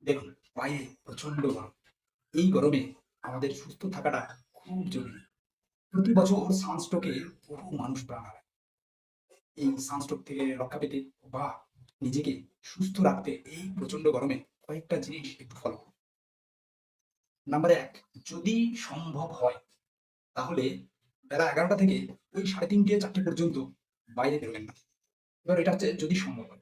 দেখুন, বাইরে প্রচন্ড গরম। এই গরমে আমাদের সুস্থ থাকাটা খুব জরুরি। প্রতি বছর সানস্ট্রোকে বহু মানুষ প্রাণ হারায়। এই সানস্ট্রোক থেকে রক্ষা পেতে বা নিজেকে সুস্থ রাখতে এই প্রচন্ড গরমে কয়েকটা জিনিস একটু ফলো করুন। নাম্বার ১, যদি সম্ভব হয় তাহলে বেলা ১১টা থেকে ওই ৩:৩০-৪টে পর্যন্ত বাইরে বেরোবেন না। এবার এটা হচ্ছে যদি সম্ভব হয়।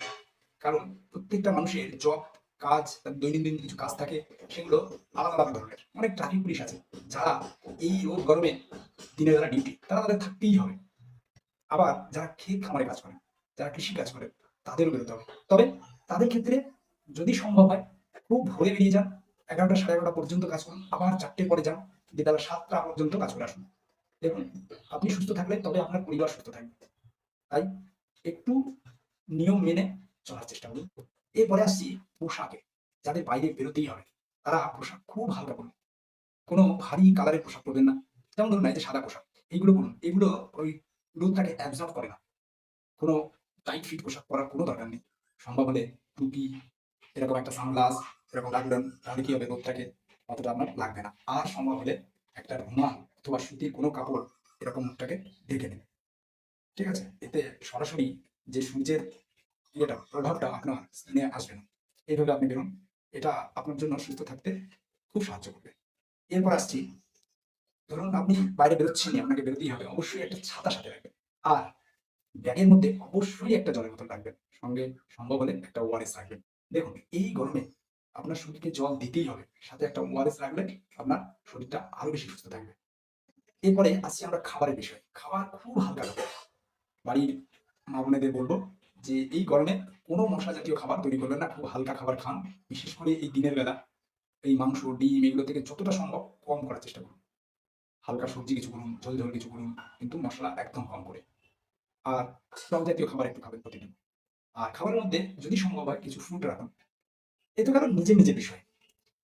কারণ প্রত্যেকটা মানুষের জব, কাজ, তার দৈনন্দিন কিছু কাজ থাকে, সেগুলো আলাদা আলাদা ধরনের। অনেক ট্রাফিক পুলিশ আছে যারা এই রোদ গরমে দিনের বেলা ডিউটি, তারা তাদের থাকতেই হবে। আবার যারা ক্ষেত খামারে কাজ করে, যারা কৃষি কাজ করে, তাদেরও বেরোতে হবে। তবে তাদের ক্ষেত্রে যদি সম্ভব হয় খুব ভোরে বেরিয়ে যান, ১১টা ১১:৩০ পর্যন্ত কাজ করুন, আবার ৪টের পরে যান, দিয়ে বেলা ৭টা পর্যন্ত কাজ করে আসুন। দেখুন, আপনি সুস্থ থাকলে তবে আপনার পরিবার সুস্থ থাকবে। তাই একটু নিয়ম মেনে চলার চেষ্টা করুন। এরপরে আসছি পোশাকে। যাদের বাইরে বেরোতেই হবে, তারা পোশাক খুব হালকা পরুন। কোনো ভারী কালারের পোশাক পরবেন না। যেমন ধরুন এই যে সাদা পোশাক, এইগুলো পরুন। এগুলো ওই রোদটাকে অ্যাবজর্ব করে না। কোনো টাইট ফিট পোশাক পরার কোনো দরকার নেই। সম্ভব হলে টুপি, এরকম একটা সানগ্লাস এরকম রাখলেন, তাহলে কি হবে, রোদটাকে অতটা আপনার লাগবে না। আর সম্ভব হলে একটা রুমাল অথবা সুতির কোনো কাপড় এরকম মুখটাকে ঢেকে নিন। ঠিক আছে? এতে সরাসরি যে সূর্যের প্রভাবটা আপনার স্কিনে আসবে না। এইভাবে আপনি বেরোন। এটা আপনার জন্য সুস্থ থাকতে খুব সাহায্য করবে। এরপর আসছি, ধরুন আপনি বাইরে বেরোচ্ছেনই, আপনাকে বেরোতেই হবে। অবশ্যই একটা ছাতা সাথে রাখবেন। আর ব্যাগের মধ্যে অবশ্যই একটা জলের বোতল রাখবেন। সঙ্গে সম্ভব হলে একটা ওআরএস রাখবেন। দেখুন, এই গরমে আপনার শরীরকে জল দিতেই হবে। সাথে একটা ওআরএস রাখলে আপনার শরীরটা আরো বেশি সুস্থ থাকবে। এরপরে আসছি আমরা খাবারের বিষয়ে। খাবার খুব হালকা খাবেন। বাড়ির মা-বোনেদের বলব যে এই গরমে কোনো মশলা জাতীয় খাবার তৈরি করবেন না। খুব হালকা খাবার খান। বিশেষ করে এই দিনের বেলা এই মাংস, ডিম এগুলো থেকে যতটা সম্ভব কম করার চেষ্টা করুন। হালকা সবজি কিছু করুন, ঝোল কিছু করুন। কিন্তু মসলা একদম কম করে। আর টক জাতীয় খাবার একটু খাবেন প্রতিদিন। আর খাবারের মধ্যে যদি সম্ভব হয় কিছু ফ্রুট রাখুন। এ তো গেল নিজের বিষয়।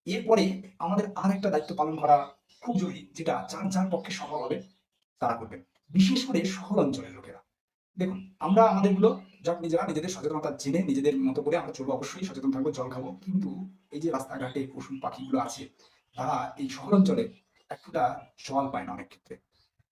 এরপরে আমাদের আরেকটা দায়িত্ব পালন করা খুব জরুরি, যেটা যার পক্ষে সম্ভব হবে তারা করবেন। বিশেষ করে শহর অঞ্চলের লোকেরা। দেখুন, আমরা আমাদেরগুলো নিজেরা নিজেদের সচেতনতা জেনে নিজেদের মতো করে আমরা চলবো, অবশ্যই সচেতন থাকবো, জল খাবো। কিন্তু এই যে রাস্তাঘাটে পশু পাখিগুলো আছে, তারা এই শহর অঞ্চলে এক ফোঁটা জল পায় না অনেক ক্ষেত্রে।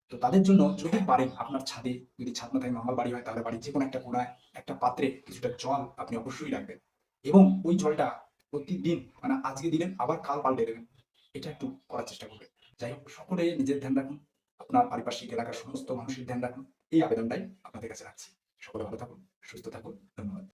তো তাদের জন্য যদি পারেন আপনার ছাদে, যদি ছাদ না থাকে নরমাল বাড়ি হয়, তাহলে বাড়ির যেকোনো একটা কোণায় একটা পাত্রে কিছুটা জল আপনি অবশ্যই রাখবেন। এবং ওই জলটা প্রতিদিন, মানে আজকে দিলেন আবার কাল পাল্টে দেবেন। এটা একটু করার চেষ্টা করবেন। যাই হোক, সকলে নিজের ধ্যান রাখুন। আপনার পারিপার্শ্বিক এলাকার সমস্ত মানুষের ধ্যান রাখুন। এই আবেদনটাই আপনাদের কাছে রাখছি। সকলে ভালো থাকুন, সুস্থ থাকুন। ধন্যবাদ।